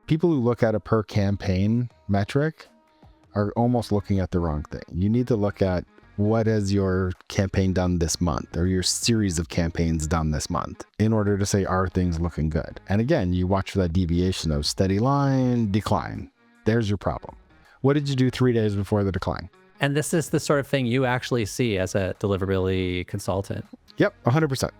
people who look at a per campaign metric are almost looking at the wrong thing. You need to look at what has your campaign done this month, or your series of campaigns done this month, in order to say, are things looking good? And again, you watch for that deviation of steady line, decline. There's your problem. What did you do 3 days before the decline? And this is the sort of thing you actually see as a deliverability consultant. Yep, 100%.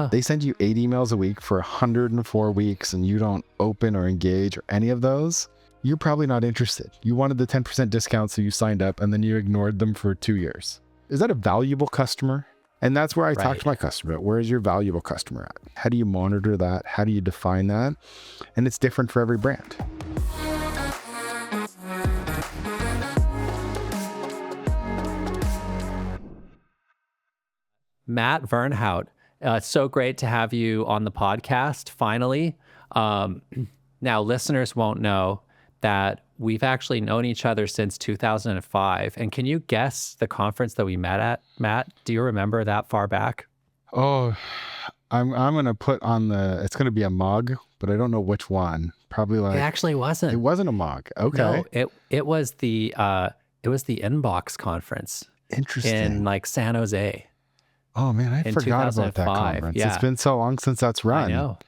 They send you 8 emails a week for 104 weeks and you don't open or engage or any of those. You're probably not interested. You wanted the 10% discount, so you signed up and then you ignored them for 2 years. Is that a valuable customer? And that's where I talk to my customer. Where is your valuable customer at? How do you monitor that? How do you define that? And it's different for every brand. Matt Vernhout, it's so great to have you on the podcast, finally. Now, listeners won't know that we've actually known each other since 2005. And can you guess the conference that we met at, Matt? Do you remember that far back? Oh, I'm going to put on it's going to be a mug, but I don't know which one. Probably like... It actually wasn't. It wasn't a mug. Okay. No, it was the Inbox conference. Interesting. In like San Jose. Oh man, I forgot about that conference. Yeah. It's been so long since that's run. I know.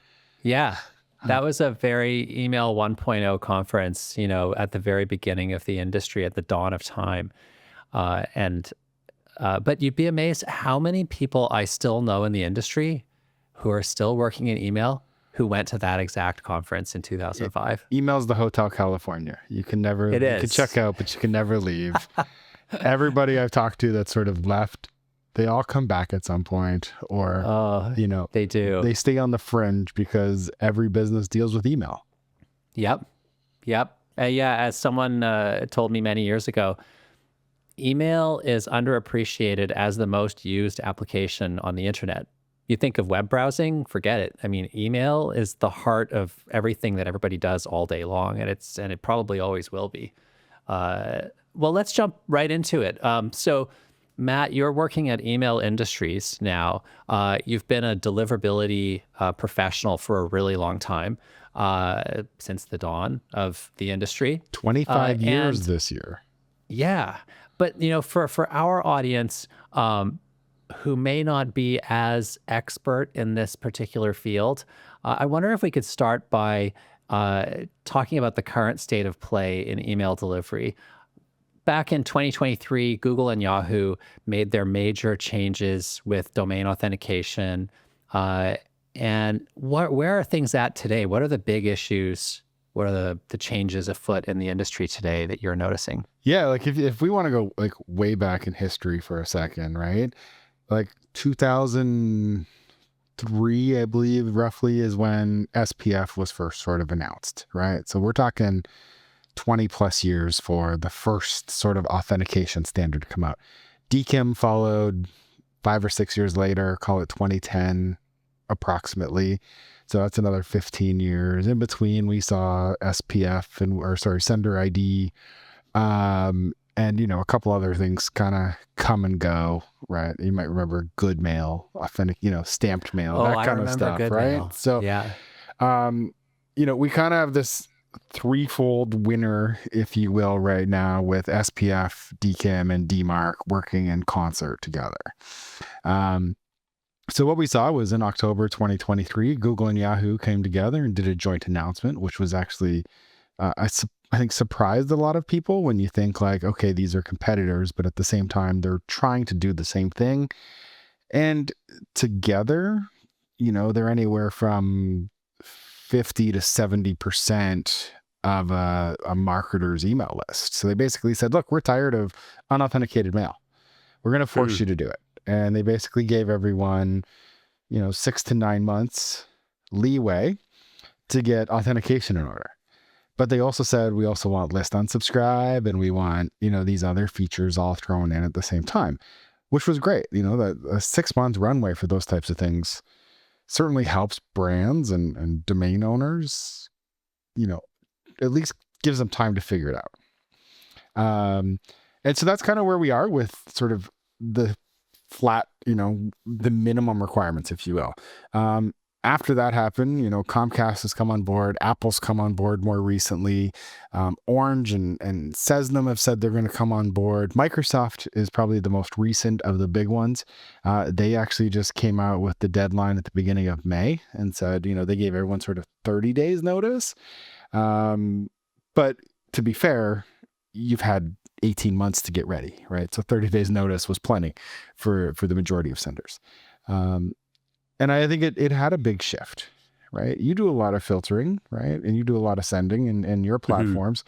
Yeah. That was a very email 1.0 conference, at the very beginning of the industry, at the dawn of time. But you'd be amazed how many people I still know in the industry who are still working in email who went to that exact conference in 2005. Email's the Hotel California. You can never, you can check out, but you can never leave. Everybody I've talked to that sort of left, they all come back at some point, or, they do. They stay on the fringe because every business deals with email. Yep. As someone told me many years ago, email is underappreciated as the most used application on the internet. You think of web browsing, forget it. I mean, email is the heart of everything that everybody does all day long, and it probably always will be. Well, let's jump right into it. So, Matt, you're working at Email Industries now. You've been a deliverability professional for a really long time, since the dawn of the industry. 25 years this year. Yeah. But, for our audience who may not be as expert in this particular field, I wonder if we could start by talking about the current state of play in email delivery. Back in 2023, Google and Yahoo made their major changes with domain authentication. And where are things at today? What are the big issues? What are the changes afoot in the industry today that you're noticing? Yeah, like if we want to go like way back in history for a second, right? Like 2003, I believe, roughly is when SPF was first sort of announced, right? So we're talking 20 plus years for the first sort of authentication standard to come out. DKIM followed 5 or 6 years later, call it 2010 approximately. So that's another 15 years. In between, we saw SPF sender ID, and a couple other things kind of come and go, right? You might remember good mail, authentic, stamped mail, that kind of stuff, right? Mail. So, yeah. We kind of have this threefold winner, if you will, right now with SPF, DKIM, and DMARC working in concert together. So what we saw was in October 2023, Google and Yahoo came together and did a joint announcement, which was actually, I think, surprised a lot of people when you think like, okay, these are competitors, but at the same time, they're trying to do the same thing. And together, they're anywhere from 50 to 70% of a marketer's email list. So they basically said, look, we're tired of unauthenticated mail. We're going to force you to do it. And they basically gave everyone, 6 to 9 months leeway to get authentication in order. But they also said, we also want list unsubscribe, and we want, these other features all thrown in at the same time, which was great. A 6-month runway for those types of things certainly helps brands and domain owners, at least gives them time to figure it out. And so that's kind of where we are with sort of the flat, the minimum requirements, if you will. After that happened, Comcast has come on board, Apple's come on board more recently. Orange and Cesnum have said they're going to come on board. Microsoft is probably the most recent of the big ones. They actually just came out with the deadline at the beginning of May and said, they gave everyone sort of 30 days notice. But to be fair, you've had 18 months to get ready, right? So 30 days notice was plenty for the majority of senders. And I think it had a big shift, right? You do a lot of filtering, right? And you do a lot of sending in your platforms.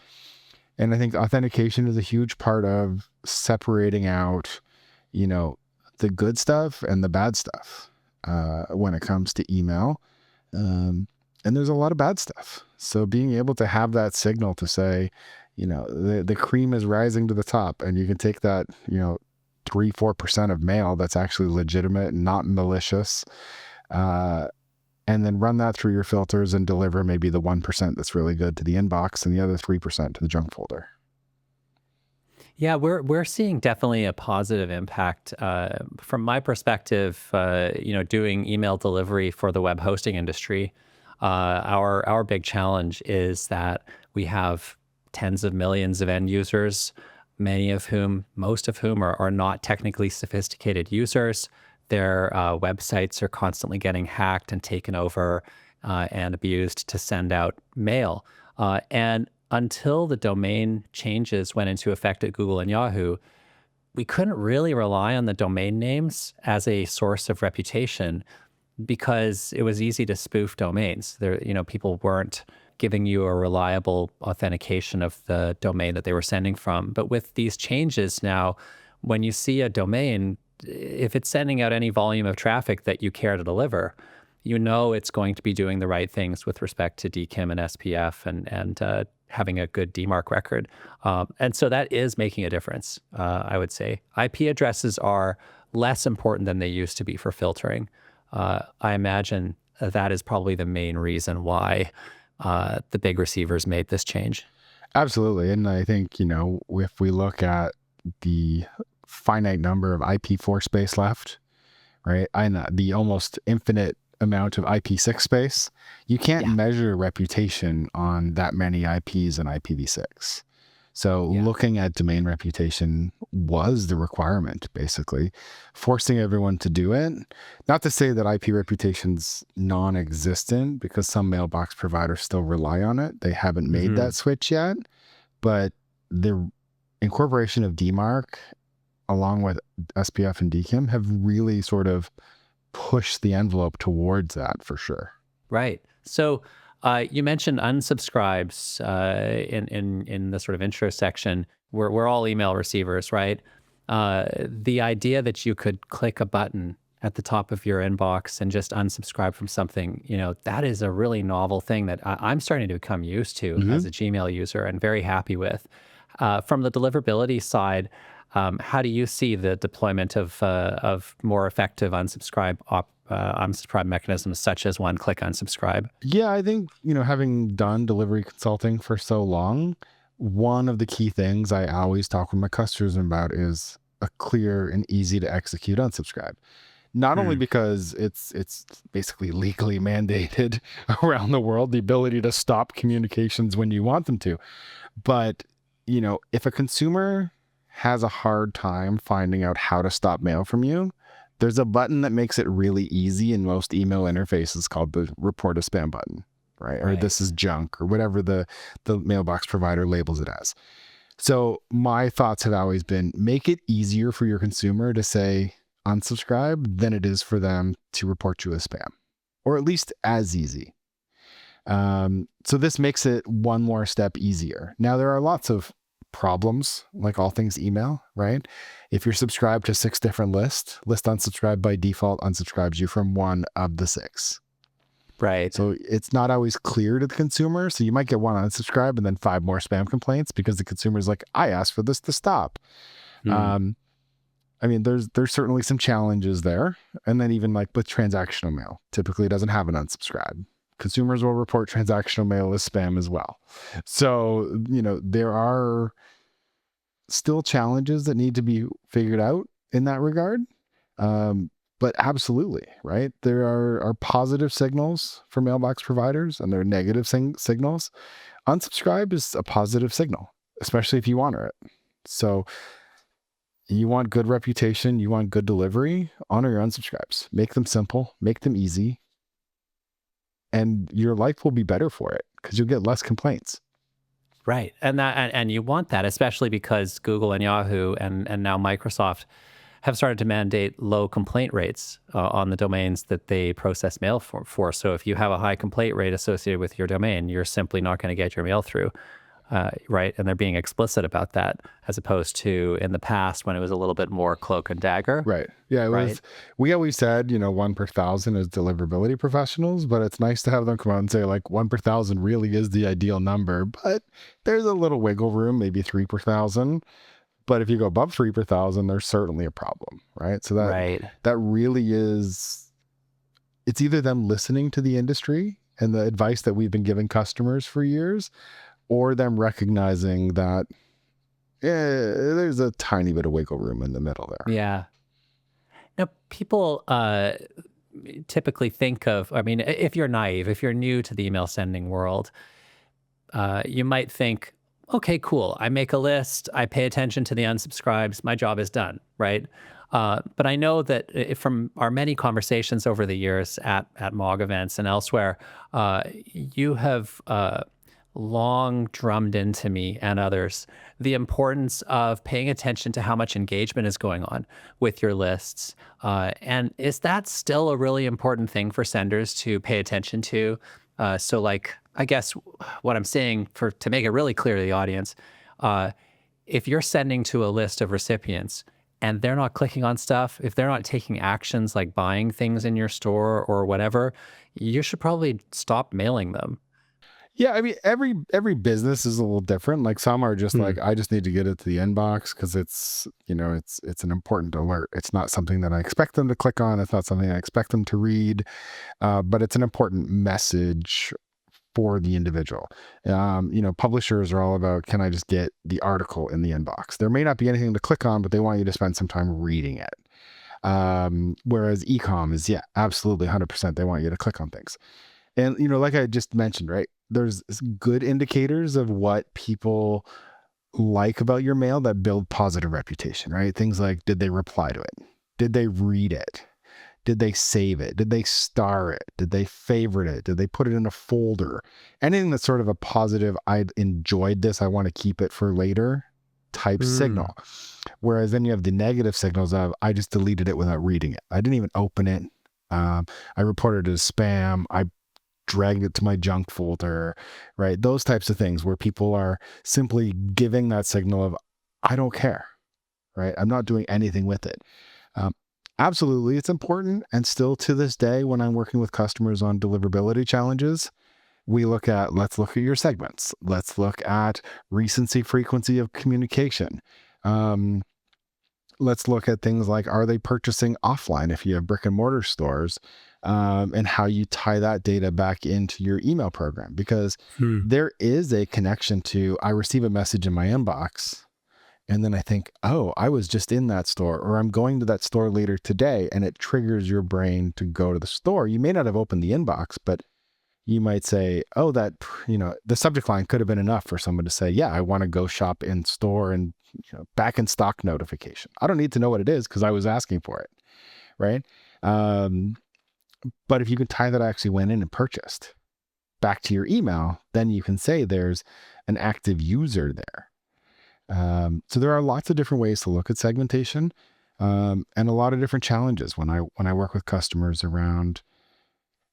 And I think authentication is a huge part of separating out, the good stuff and the bad stuff when it comes to email. And there's a lot of bad stuff. So being able to have that signal to say, the cream is rising to the top, and you can take that, 3-4% of mail that's actually legitimate and not malicious, and then run that through your filters and deliver maybe the 1% that's really good to the inbox and the other 3% to the junk folder. Yeah, we're seeing definitely a positive impact. From my perspective, doing email delivery for the web hosting industry, our big challenge is that we have tens of millions of end users, most of whom are not technically sophisticated users. Their websites are constantly getting hacked and taken over and abused to send out mail. And until the domain changes went into effect at Google and Yahoo, we couldn't really rely on the domain names as a source of reputation because it was easy to spoof domains. People weren't giving you a reliable authentication of the domain that they were sending from. But with these changes now, when you see a domain, if it's sending out any volume of traffic that you care to deliver, it's going to be doing the right things with respect to DKIM and SPF and having a good DMARC record. And so that is making a difference, I would say. IP addresses are less important than they used to be for filtering. I imagine that is probably the main reason why the big receivers made this change. Absolutely. And I think, if we look at the finite number of IP4 space left, right, and the almost infinite amount of IP6 space, you can't measure reputation on that many IPs in IPv6. So looking at domain reputation was the requirement, basically, forcing everyone to do it. Not to say that IP reputation's non-existent, because some mailbox providers still rely on it. They haven't made that switch yet, but the incorporation of DMARC along with SPF and DKIM have really sort of pushed the envelope towards that for sure. Right. So you mentioned unsubscribes in the sort of intro section. We're all email receivers, right? The idea that you could click a button at the top of your inbox and just unsubscribe from something, that is a really novel thing that I'm starting to become used to as a Gmail user and very happy with. From the deliverability side, how do you see the deployment of more effective unsubscribe mechanisms such as one-click unsubscribe? Yeah, I think, having done delivery consulting for so long, one of the key things I always talk with my customers about is a clear and easy to execute unsubscribe. Not only because it's basically legally mandated around the world, the ability to stop communications when you want them to, but, if a consumer has a hard time finding out how to stop mail from you, there's a button that makes it really easy in most email interfaces called the report a spam button, right? Or this is junk or whatever the mailbox provider labels it as. So my thoughts have always been, make it easier for your consumer to say unsubscribe than it is for them to report you as spam, or at least as easy. So this makes it one more step easier. Now, there are lots of problems, like all things email, right? If you're subscribed to 6 different lists, list unsubscribe by default unsubscribes you from one of the 6. Right. So it's not always clear to the consumer. So you might get one unsubscribe and then 5 more spam complaints because the consumer's like, I asked for this to stop. There's certainly some challenges there. And then even like with transactional mail, typically it doesn't have an unsubscribe. Consumers will report transactional mail as spam as well. So, there are still challenges that need to be figured out in that regard. But absolutely, right? There are positive signals for mailbox providers and there are negative signals. Unsubscribe is a positive signal, especially if you honor it. So you want good reputation, you want good delivery, honor your unsubscribes. Make them simple, make them easy, and your life will be better for it because you'll get less complaints. Right. And you want that, especially because Google and Yahoo and now Microsoft have started to mandate low complaint rates on the domains that they process mail for. So if you have a high complaint rate associated with your domain, you're simply not going to get your mail through. Right. And they're being explicit about that, as opposed to in the past when it was a little bit more cloak and dagger. Right. Yeah, it Right. was, we always said, 1 per 1,000 is deliverability professionals, but it's nice to have them come out and say like 1 per 1,000 really is the ideal number, but there's a little wiggle room, maybe 3 per 1,000. But if you go above 3 per 1,000, there's certainly a problem, right? So Right. that really is, it's either them listening to the industry and the advice that we've been giving customers for years, or them recognizing that there's a tiny bit of wiggle room in the middle there. Yeah. Now, people typically think of, I mean, if you're naive, if you're new to the email sending world, you might think, okay, cool. I make a list. I pay attention to the unsubscribes. My job is done, right? But I know that from our many conversations over the years at MOG events and elsewhere, you have long drummed into me and others the importance of paying attention to how much engagement is going on with your lists. And is that still a really important thing for senders to pay attention to? So like, I guess what I'm saying to make it really clear to the audience, if you're sending to a list of recipients and they're not clicking on stuff, if they're not taking actions like buying things in your store or whatever, you should probably stop mailing them. Yeah, I mean, every business is a little different. Like some are just Hmm. like, I just need to get it to the inbox because it's, it's an important alert. It's not something that I expect them to click on. It's not something I expect them to read, but it's an important message for the individual. Publishers are all about, can I just get the article in the inbox? There may not be anything to click on, but they want you to spend some time reading it. Whereas ecom is, yeah, absolutely 100%. They want you to click on things. And, like I just mentioned, right, there's good indicators of what people like about your mail that build positive reputation, right? Things like, did they reply to it? Did they read it? Did they save it? Did they star it? Did they favorite it? Did they put it in a folder? Anything that's sort of a positive, I enjoyed this, I want to keep it for later type Mm. signal. Whereas then you have the negative signals of, I just deleted it without reading it. I didn't even open it. I reported it as spam. I dragged it to my junk folder, right? Those types of things where people are simply giving that signal of, I don't care, right? I'm not doing anything with it. Um, Absolutely, it's important. And still to this day, when I'm working with customers on deliverability challenges, let's look at your segments. Let's look at recency, frequency of communication. Um, let's look at things like, are they purchasing offline if you have brick and mortar stores, and how you tie that data back into your email program, because Hmm. there is a connection to, I receive a message in my inbox and then I think, oh, I was just in that store, or I'm going to that store later today, and it triggers your brain to go to the store. You may not have opened the inbox, but you might say, oh, the subject line could have been enough for someone to say, yeah, I want to go shop in store and back in stock notification. I don't need to know what it is because I was asking for it, right? Um, but if you can tie that I actually went in and purchased back to your email, then you can say there's an active user there. So there are lots of different ways to look at segmentation, and a lot of different challenges when I work with customers around,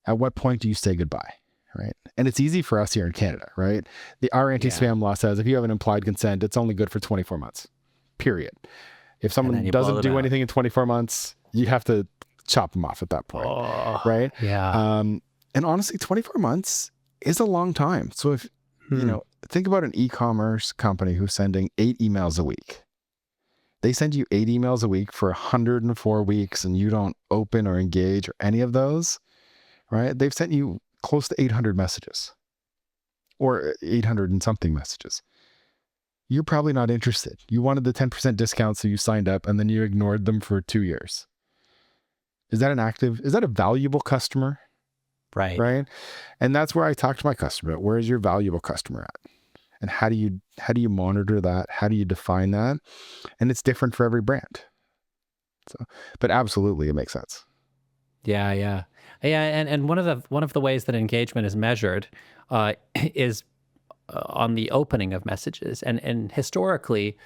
at what point do you say goodbye, right? And it's easy for us here in Canada, right? Our Yeah. anti-spam law says if you have an implied consent, it's only good for 24 months, period. If And then someone you blow doesn't them do out. anything in 24 months, you have to chop them off at that point, Oh, right? yeah. And honestly, 24 months is a long time. So if, Hmm. think about an e-commerce company who's sending 8 emails a week. They send you 8 emails a week for 104 weeks and you don't open or engage or any of those, right? They've sent you close to 800 messages or 800 and something messages. You're probably not interested. You wanted the 10% discount, so you signed up and then you ignored them for 2 years. Is that a valuable customer? Right. Right. And that's where I talk to my customer. Where is your valuable customer at? And how do you monitor that? How do you define that? And it's different for every brand. So, but absolutely, it makes sense. Yeah, yeah, yeah. And one of the ways that engagement is measured is on the opening of messages. And historically,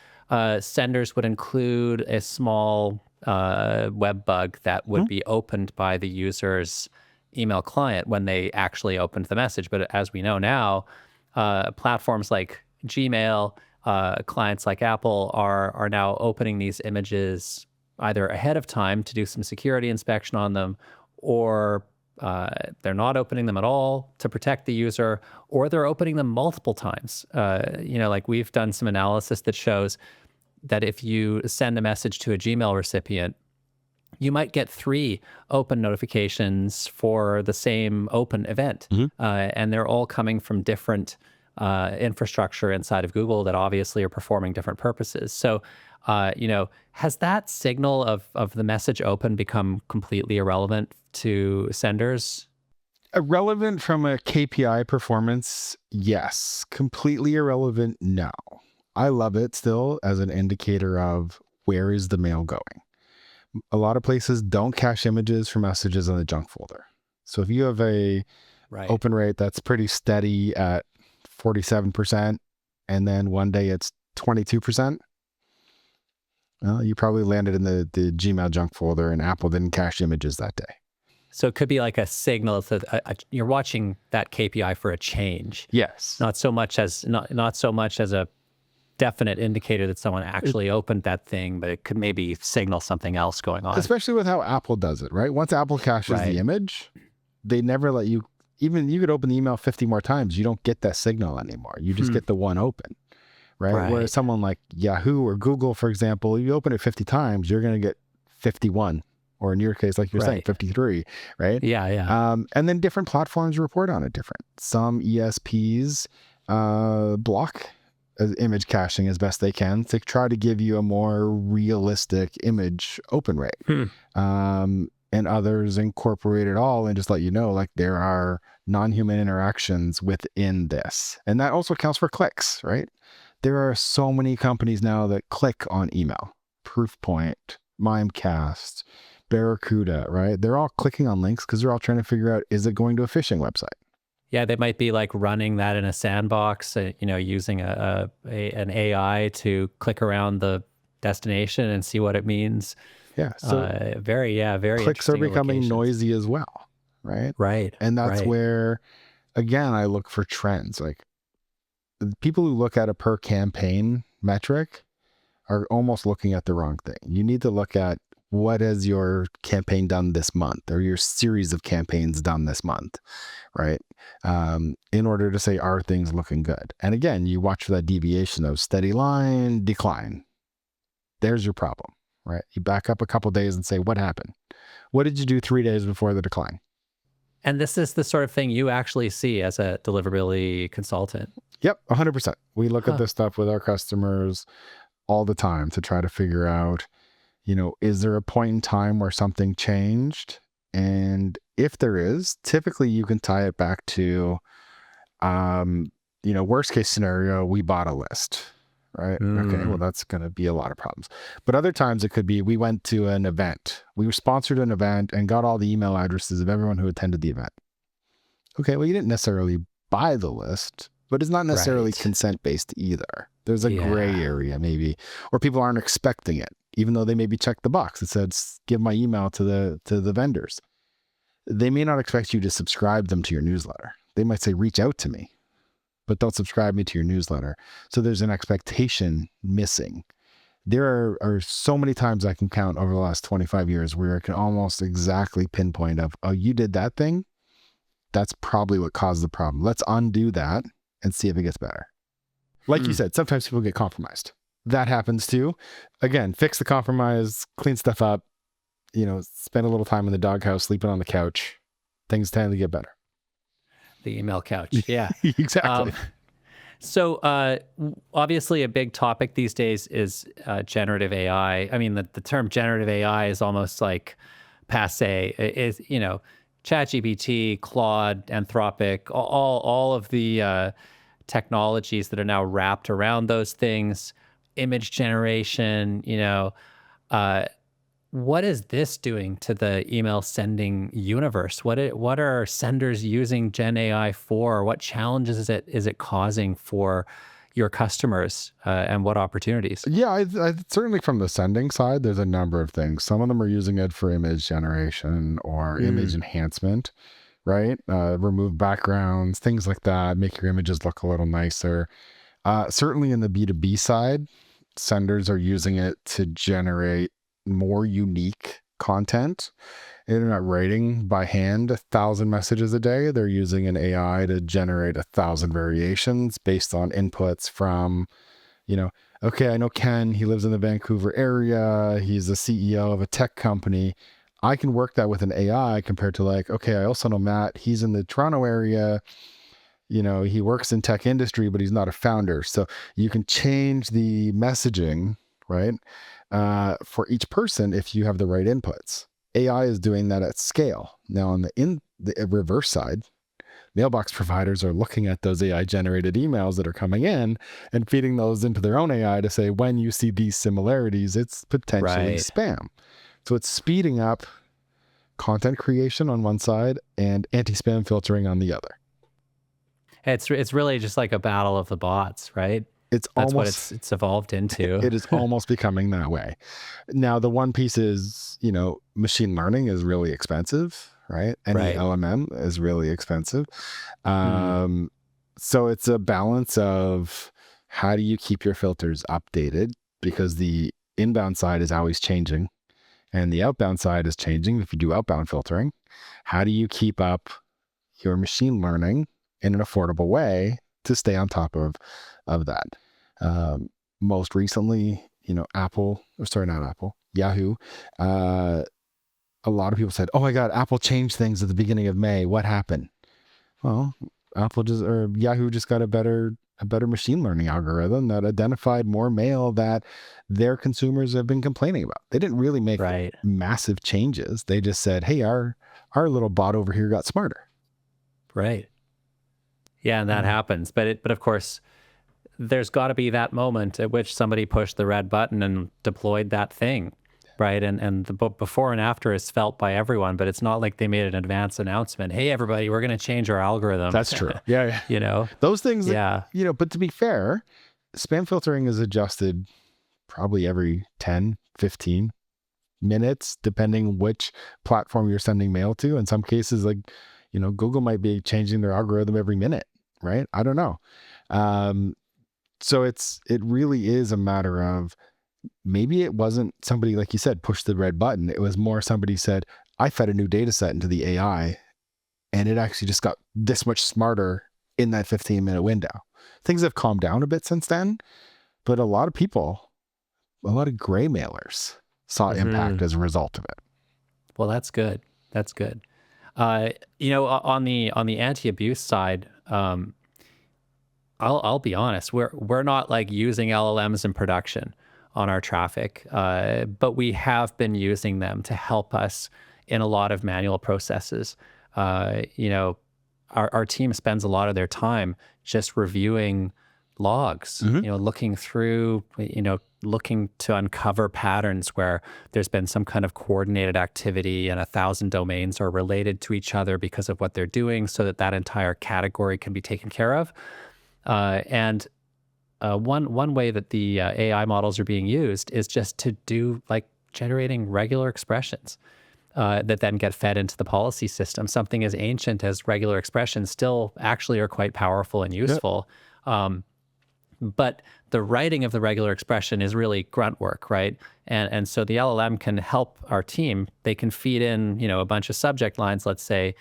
senders would include a small web bug that would Mhm. be opened by the user's email client when they actually opened the message. But as we know now, platforms like Gmail, clients like Apple are now opening these images either ahead of time to do some security inspection on them, or they're not opening them at all to protect the user, or they're opening them multiple times. Like we've done some analysis that shows that if you send a message to a Gmail recipient, you might get 3 open notifications for the same open event. Mhm. And they're all coming from different infrastructure inside of Google that obviously are performing different purposes. So, has that signal of the message open become completely irrelevant to senders? Irrelevant from a KPI performance, yes. Completely irrelevant, no. I love it still as an indicator of where is the mail going. A lot of places don't cache images for messages in the junk folder. So if you have a Right. open rate that's pretty steady at 47%, and then one day it's 22%, well, you probably landed in the Gmail junk folder and Apple didn't cache images that day. So it could be like a signal that you're watching that KPI for a change, Yes. not so much as a definite indicator that someone actually opened that thing, but it could maybe signal something else going on. Especially with how Apple does it, right? Once Apple caches Right. the image, they never let you, even you could open the email 50 more times. You don't get that signal anymore. You just Hmm. get the one open, right? Whereas Right. someone like Yahoo or Google, for example, you open it 50 times, you're going to get 51, or in your case, like you're saying, Right. 53, right? Yeah. Yeah. And then different platforms report on it different. Some ESPs block image caching as best they can to try to give you a more realistic image open rate. Hmm. And others incorporate it all and just let you know, like, there are non-human interactions within this. And that also counts for clicks, right? There are so many companies now that click on email. Proofpoint, Mimecast, Barracuda, right? They're all clicking on links because they're all trying to figure out, is it going to a phishing website? Yeah, they might be like running that in a sandbox, using an AI to click around the destination and see what it means. Yeah. So Very clicks are interesting becoming locations. noisy as well, right? Right, And that's right. where, again, I look for trends. Like, people who look at a per campaign metric are almost looking at the wrong thing. You need to look at, what has your campaign done this month, or your series of campaigns done this month, right? In order to say, are things looking good? And again, you watch for that deviation of steady line, decline. There's your problem, right? You back up a couple days and say, what happened? What did you do 3 days before the decline? And this is the sort of thing you actually see as a deliverability consultant. Yep, 100%. We look at Huh. this stuff with our customers all the time to try to figure out, is there a point in time where something changed? And if there is, typically you can tie it back to, worst case scenario, we bought a list, right? Okay, well, Mm, that's going to be a lot of problems. But other times it could be, we went to an event, we were sponsored an event and got all the email addresses of everyone who attended the event. Okay, well, you didn't necessarily buy the list, but it's not necessarily right. consent based either. There's a gray Yeah. area maybe, or people aren't expecting it, even though they maybe checked the box that says, give my email to the vendors. They may not expect you to subscribe them to your newsletter. They might say, reach out to me, but don't subscribe me to your newsletter. So there's an expectation missing. There are so many times I can count over the last 25 years where I can almost exactly pinpoint of, oh, you did that thing. That's probably what caused the problem. Let's undo that and see if it gets better. Like you Hmm. said, sometimes people get compromised. That happens too. Again, fix the compromise, clean stuff up, spend a little time in the doghouse, sleeping on the couch. Things tend to get better. The email couch. Yeah. Exactly. Um, Obviously, a big topic these days is generative AI. I mean, the term generative AI is almost like passe. Is ChatGPT, Claude, Anthropic, all of the technologies that are now wrapped around those things, image generation. Uh, what is this doing to the email sending universe? What are senders using Gen AI for? What challenges is it causing for your customers, and what opportunities? Yeah, certainly from the sending side, there's a number of things. Some of them are using it for image generation or image Mm, enhancement, right? Remove backgrounds, things like that, make your images look a little nicer. Certainly in the B2B side, senders are using it to generate more unique content. They're not writing by hand 1,000 messages a day. They're using an AI to generate 1,000 variations based on inputs from, you know, okay, I know Ken, he lives in the Vancouver area. He's the CEO of a tech company. I can work that with an AI compared to like, okay, I also know Matt, he's in the Toronto area. He works in tech industry, but he's not a founder. So you can change the messaging, right? For each person if you have the right inputs. AI is doing that at scale. Now on the reverse side, mailbox providers are looking at those AI generated emails that are coming in and feeding those into their own AI to say, when you see these similarities, it's potentially right. spam. So it's speeding up content creation on one side and anti-spam filtering on the other. It's really just like a battle of the bots, right? It's That's what almost it's evolved into. it is almost becoming that way. Now, the one piece is, machine learning is really expensive, right? Any Right. LMM is really expensive. Mm, Um, so it's a balance of how do you keep your filters updated, because the inbound side is always changing and the outbound side is changing. If you do outbound filtering, how do you keep up your machine learning in an affordable way to stay on top of that? Um, Most recently, Yahoo. A lot of people said, "Oh my God, Apple changed things at the beginning of May. What happened?" Well, Yahoo just got a better machine learning algorithm that identified more mail that their consumers have been complaining about. They didn't really make right. massive changes. They just said, "Hey, our little bot over here got smarter." Right. Yeah, and that Mm. happens. But of course, there's got to be that moment at which somebody pushed the red button and deployed that thing, right? And the before and after is felt by everyone, but it's not like they made an advance announcement. Hey, everybody, we're going to change our algorithm. That's true. Yeah, yeah. you know? Those things, Yeah. but to be fair, spam filtering is adjusted probably every 10, 15 minutes, depending which platform you're sending mail to. In some cases, like, Google might be changing their algorithm every minute, right? I don't know. Um, so it really is a matter of, maybe it wasn't somebody, like you said, push the red button. It was more somebody said, I fed a new data set into the AI and it actually just got this much smarter in that 15-minute window. Things have calmed down a bit since then, but a lot of gray mailers saw Hmm. impact as a result of it. Well, that's good. That's good. On the anti-abuse side, I'll be honest. We're not like using LLMs in production on our traffic, but we have been using them to help us in a lot of manual processes. Uh, you know, our team spends a lot of their time just reviewing logs. Mm-hmm. Looking through. Looking to uncover patterns where there's been some kind of coordinated activity and 1,000 domains are related to each other because of what they're doing, so that that entire category can be taken care of. And one way that the AI models are being used is just to do like generating regular expressions that then get fed into the policy system. Something as ancient as regular expressions still actually are quite powerful and Yep. useful. But the writing of the regular expression is really grunt work, right? And so the LLM can help our team. They can feed in, a bunch of subject lines, let's say,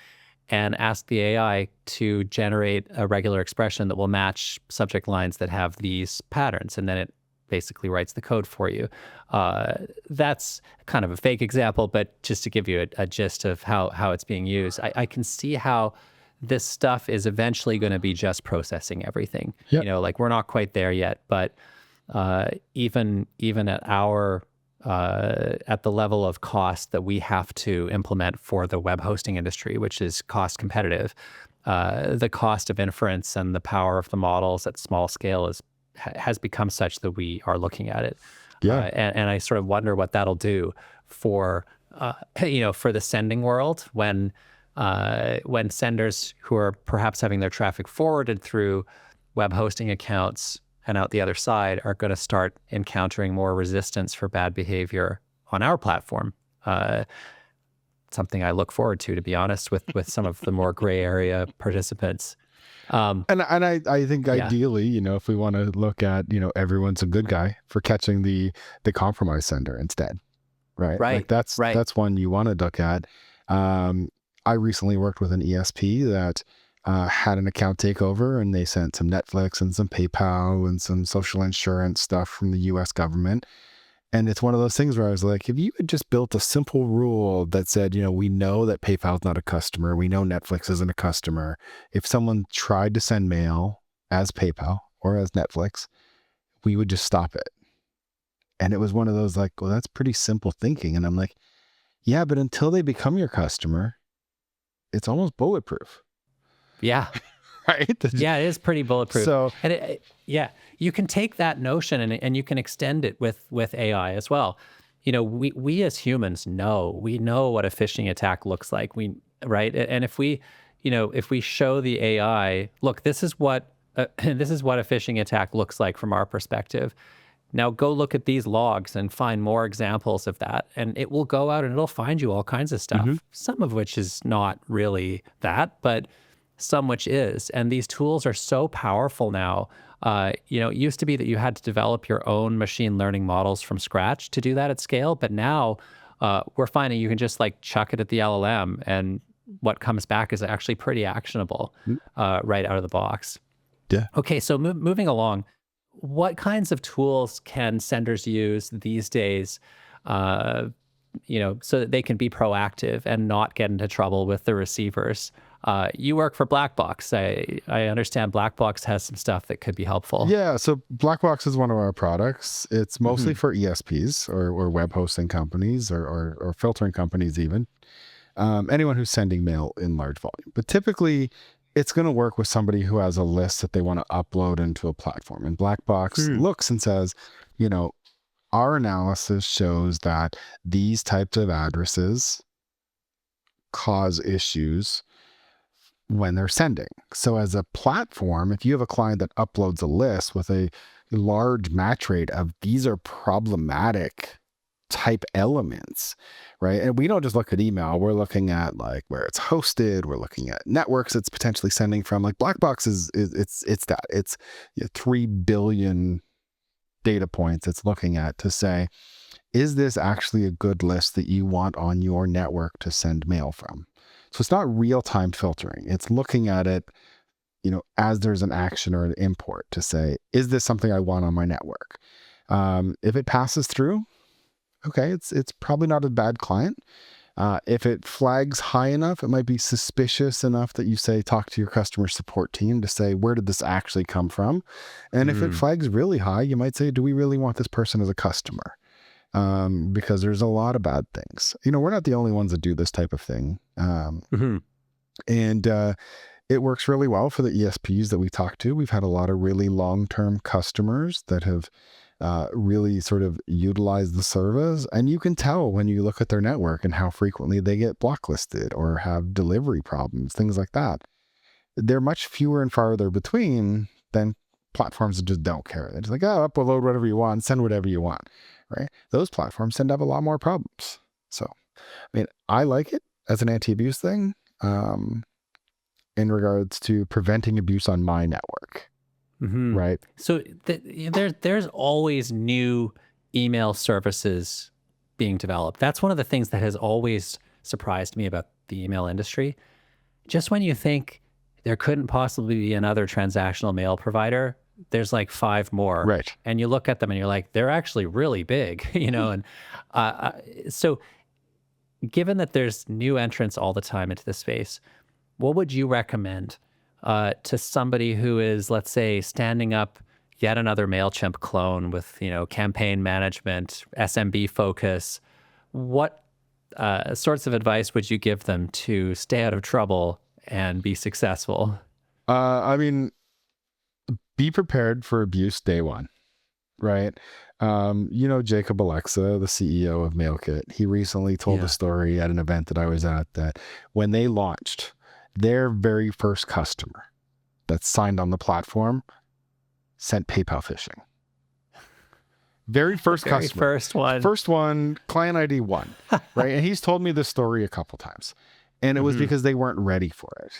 and ask the AI to generate a regular expression that will match subject lines that have these patterns. And then it basically writes the code for you. That's kind of a fake example, but just to give you a gist of how it's being used, I can see how this stuff is eventually going to be just processing everything. Yep. Like we're not quite there yet, but even at our at the level of cost that we have to implement for the web hosting industry, which is cost competitive. The cost of inference and the power of the models at small scale has become such that we are looking at it. Yeah. And I sort of wonder what that'll do for for the sending world when senders who are perhaps having their traffic forwarded through web hosting accounts and out the other side are going to start encountering more resistance for bad behavior on our platform. Something I look forward to be honest, with some of the more gray area participants. And I think ideally, if we want to look at, everyone's a good guy for catching the compromised sender instead, right? Like that's one you want to look at. I recently worked with an ESP that had an account takeover, and they sent some Netflix and some PayPal and some social insurance stuff from the US government. And it's one of those things where I was like, if you had just built a simple rule that said, we know that PayPal's not a customer, we know Netflix isn't a customer. If someone tried to send mail as PayPal or as Netflix, we would just stop it. And it was one of those like, well, that's pretty simple thinking. And I'm like, yeah, but until they become your customer, it's almost bulletproof. Yeah. Right? Yeah, it is pretty bulletproof. So, and you can take that notion and you can extend it with AI as well. We as humans know what a phishing attack looks like. Right? And if we show the AI, look, this is what a phishing attack looks like from our perspective. Now go look at these logs and find more examples of that. And it will go out and it'll find you all kinds of stuff, some of which is not really that, but some which is. And these tools are so powerful now. It used to be that you had to develop your own machine learning models from scratch to do that at scale. But now we're finding you can just like chuck it at the LLM and what comes back is actually pretty actionable right out of the box. Yeah. Okay, so moving along, what kinds of tools can senders use these days, so that they can be proactive and not get into trouble with the receivers? You work for Blackbox. I understand Blackbox has some stuff that could be helpful. Yeah, so Blackbox is one of our products. It's mostly for ESPs or web hosting companies or filtering companies even. Anyone who's sending mail in large volume. But typically, it's going to work with somebody who has a list that they want to upload into a platform. And Blackbox looks and says, our analysis shows that these types of addresses cause issues when they're sending. So as a platform, if you have a client that uploads a list with a large match rate of these are problematic type elements, right? And we don't just look at email, we're looking at like where it's hosted, we're looking at networks it's potentially sending from. Like Blackbox it's 3 billion data points it's looking at to say, is this actually a good list that you want on your network to send mail from? So it's not real-time filtering. It's looking at it, as there's an action or an import to say, is this something I want on my network? If it passes through, okay, it's probably not a bad client. If it flags high enough, it might be suspicious enough that you say, talk to your customer support team to say, where did this actually come from? And if it flags really high, you might say, do we really want this person as a customer? Because there's a lot of bad things. We're not the only ones that do this type of thing. And it works really well for the ESPs that we talk to. We've had a lot of really long-term customers that have really sort of utilized the service. And you can tell when you look at their network and how frequently they get blacklisted or have delivery problems, things like that. They're much fewer and farther between than platforms that just don't care. They're just like, upload whatever you want, send whatever you want. Right? Those platforms tend to have a lot more problems. So, I like it as an anti-abuse thing in regards to preventing abuse on my network. Right? So there's always new email services being developed. That's one of the things that has always surprised me about the email industry. Just when you think there couldn't possibly be another transactional mail provider, there's like 5 more. Right. And you look at them and you're like, they're actually really big, and so given that there's new entrants all the time into the space, what would you recommend to somebody who is, let's say, standing up, yet another MailChimp clone with, campaign management, SMB focus. What sorts of advice would you give them to stay out of trouble and be successful? I mean, be prepared for abuse day one, right? Jacob Alexa, the CEO of MailKit, he recently told a story at an event that I was at that when they launched, their very first customer that signed on the platform sent PayPal phishing. Very first customer. First one, client ID 1, right? And he's told me this story a couple times. And it was because they weren't ready for it.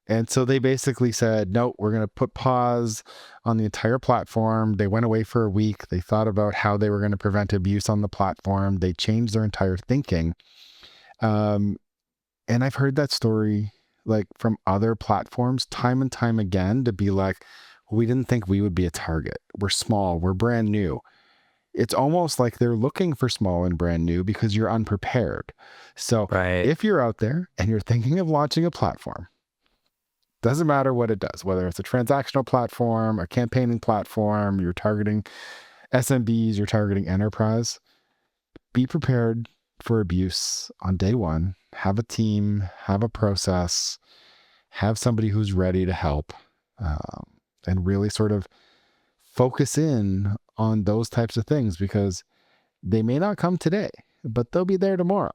And so they basically said, no, we're going to put pause on the entire platform. They went away for a week. They thought about how they were going to prevent abuse on the platform. They changed their entire thinking. And I've heard that story like from other platforms time and time again to be like, we didn't think we would be a target. We're small. We're brand new. It's almost like they're looking for small and brand new because you're unprepared. So if you're out there and you're thinking of launching a platform, doesn't matter what it does, whether it's a transactional platform, a campaigning platform, you're targeting SMBs, you're targeting enterprise, be prepared for abuse on day one. Have a team, have a process, have somebody who's ready to help, and really sort of focus in on those types of things because they may not come today, but they'll be there tomorrow.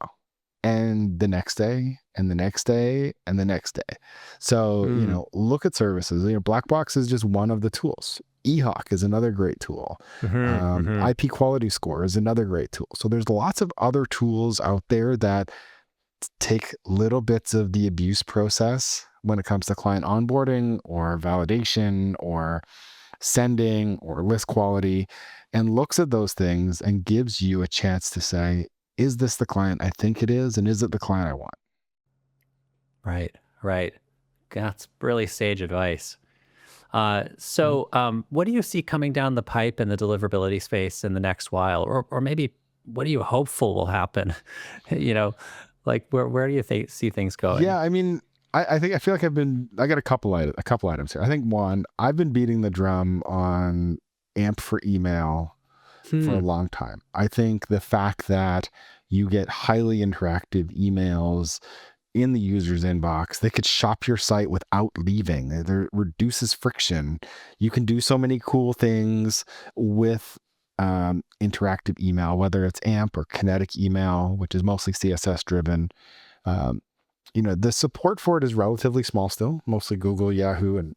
And the next day, and the next day, and the next day. So, look at services. Black Box is just one of the tools. eHawk is another great tool. IP Quality Score is another great tool. So there's lots of other tools out there that take little bits of the abuse process when it comes to client onboarding or validation or sending or list quality and looks at those things and gives you a chance to say, is this the client I think it is? And is it the client I want? Right. That's really sage advice. So what do you see coming down the pipe in the deliverability space in the next while? Or maybe what are you hopeful will happen? Like where do you see things going? Yeah, I mean, I feel like I got a couple items here. I think one, I've been beating the drum on AMP for email for a long time. I think the fact that you get highly interactive emails in the user's inbox, they could shop your site without leaving. It reduces friction. You can do so many cool things with interactive email, whether it's AMP or kinetic email, which is mostly CSS driven. The support for it is relatively small still. Mostly Google, Yahoo, and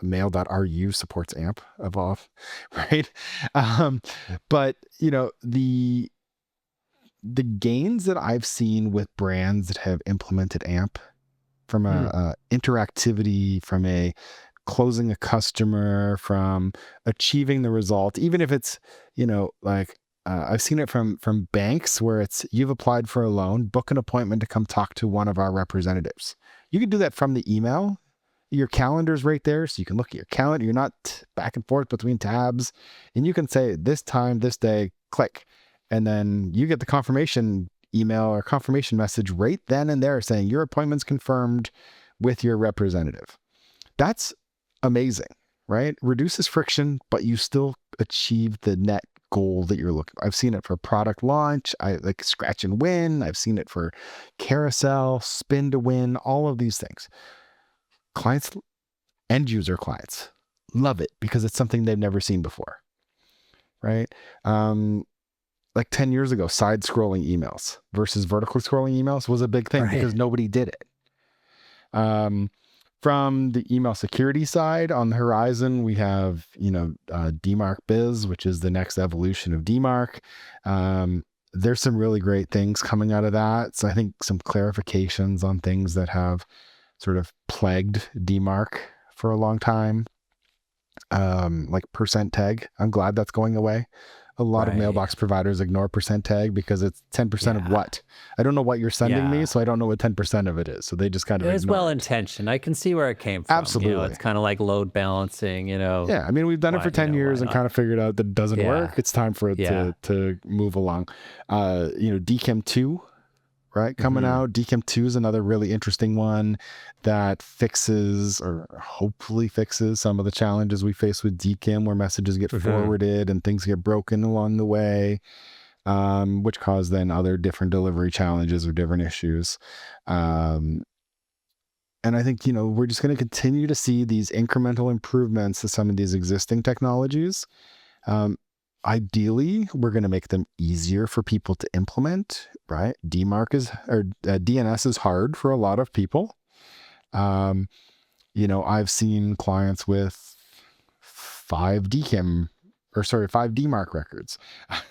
mail.ru supports AMP evolve, right? But the gains that I've seen with brands that have implemented AMP from a interactivity, from a closing a customer, from achieving the result, even if it's, I've seen it from banks where it's you've applied for a loan, book an appointment to come talk to one of our representatives. You can do that from the email. Your calendar's right there, so you can look at your calendar. You're not back and forth between tabs, and you can say this time, this day, click, and then you get the confirmation email or confirmation message right then and there saying your appointment's confirmed with your representative. That's amazing, right? Reduces friction, but you still achieve the net goal that you're looking for. I've seen it for product launch, I like scratch and win. I've seen it for carousel, spin to win, all of these things. Clients, end user clients, love it because it's something they've never seen before, right? Like 10 years ago, side scrolling emails versus vertical scrolling emails was a big thing because nobody did it. From the email security side, on the horizon, we have, DMARC Biz, which is the next evolution of DMARC. There's some really great things coming out of that. So I think some clarifications on things that have sort of plagued DMARC for a long time. Like percent tag. I'm glad that's going away. A lot of mailbox providers ignore percent tag because it's 10% of what? I don't know what you're sending me, so I don't know what 10% of it is. So they just kind of It was well-intentioned. I can see where it came from. Absolutely. It's kind of like load balancing, Yeah, I mean, we've done it for 10 years and kind of figured out that it doesn't work. It's time for it to move along. DKIM 2, right? Coming out. DKIM 2 is another really interesting one that fixes, or hopefully fixes, some of the challenges we face with DKIM, where messages get forwarded and things get broken along the way, which cause then other different delivery challenges or different issues. And I think, we're just going to continue to see these incremental improvements to some of these existing technologies. Ideally, we're going to make them easier for people to implement, right? DNS is hard for a lot of people. I've seen clients with 5 DMARC records,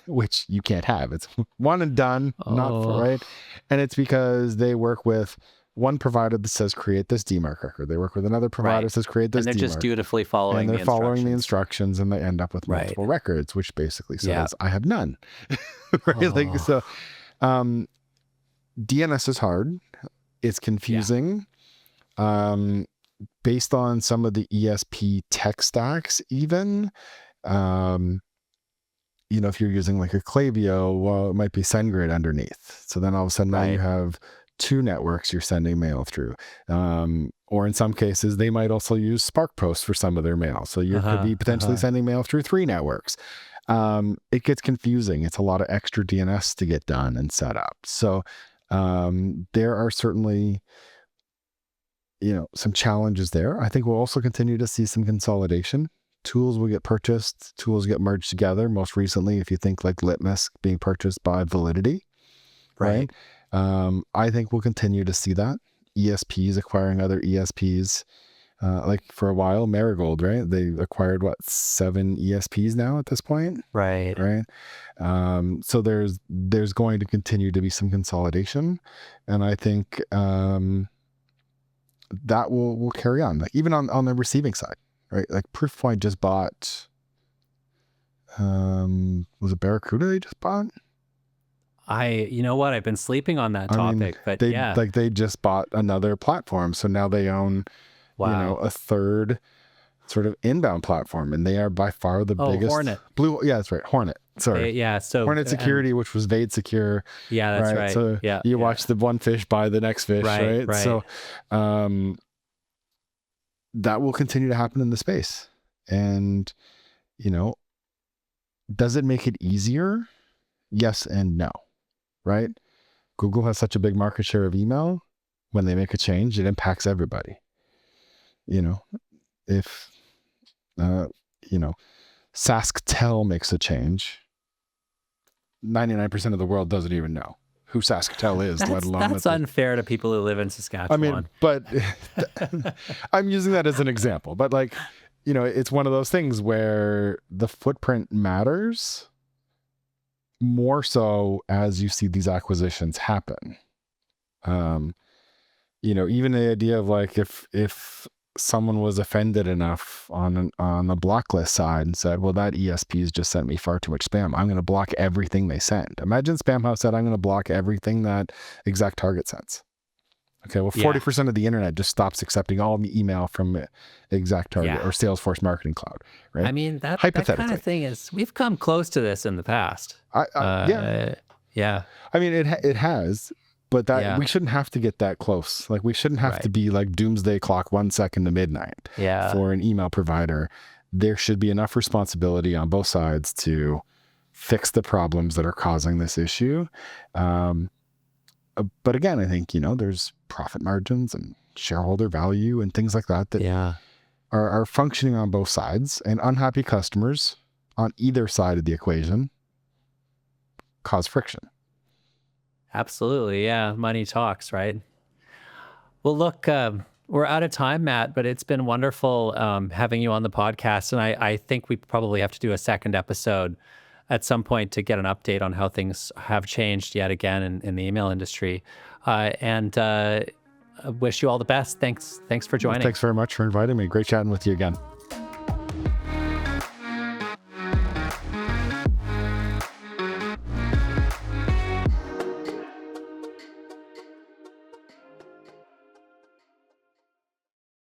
which you can't have. It's one and done, right? And it's because they work with one provider that says create this DMARC record. They work with another provider that says create this DMARC. And they're just dutifully following the instructions. And they're following the instructions, and they end up with multiple records, which basically says, I have none. Right? So DNS is hard. It's confusing. Based on some of the ESP tech stacks, even, if you're using like a Klaviyo, well, it might be SendGrid underneath. So then all of a sudden now you have 2 networks you're sending mail through. Or in some cases, they might also use SparkPost for some of their mail. So you could be potentially sending mail through 3 networks. It gets confusing. It's a lot of extra DNS to get done and set up. So there are certainly, some challenges there. I think we'll also continue to see some consolidation. Tools will get purchased, tools get merged together. Most recently, if you think like Litmus being purchased by Validity, right? I think we'll continue to see that. ESPs acquiring other ESPs. Like for a while, Marigold, right? They acquired 7 ESPs now at this point? Right. So there's going to continue to be some consolidation. And I think that will carry on. Like even on the receiving side, right? Like Proofpoint just bought, was it Barracuda they just bought? You know what? I've been sleeping on that topic, but they just bought another platform. So now they own, a third sort of inbound platform, and they are by far the biggest. Hornet. That's right. Hornet. Sorry. So Hornet Security, which was Vade Secure. Yeah, that's right. So you watch the one fish buy the next fish, right? So, that will continue to happen in the space. And, does it make it easier? Yes and no. Right? Google has such a big market share of email. When they make a change, it impacts everybody. If, SaskTel makes a change, 99% of the world doesn't even know who SaskTel is, let alone. That's unfair to people who live in Saskatchewan. But I'm using that as an example. But it's one of those things where the footprint matters more so as you see these acquisitions happen. Even the idea of like if someone was offended enough on the blacklist side and said, well, that ESP's just sent me far too much spam, I'm going to block everything they send. Imagine Spamhaus said, I'm going to block everything that ExactTarget sends. Okay, well, 40% of the internet just stops accepting all the email from ExactTarget or Salesforce Marketing Cloud, right? I mean, that kind of thing we've come close to this in the past. Yeah. I mean, it has, but we shouldn't have to get that close. Like, we shouldn't have to be like doomsday clock 1 second to midnight for an email provider. There should be enough responsibility on both sides to fix the problems that are causing this issue. But again, I think, there's profit margins and shareholder value and things like that are functioning on both sides, and unhappy customers on either side of the equation cause friction. Absolutely. Yeah. Money talks, right? Well, look, we're out of time, Matt, but it's been wonderful having you on the podcast. And I think we probably have to do a second episode at some point to get an update on how things have changed yet again in the email industry. And I wish you all the best. Thanks for joining. Well, thanks very much for inviting me. Great chatting with you again.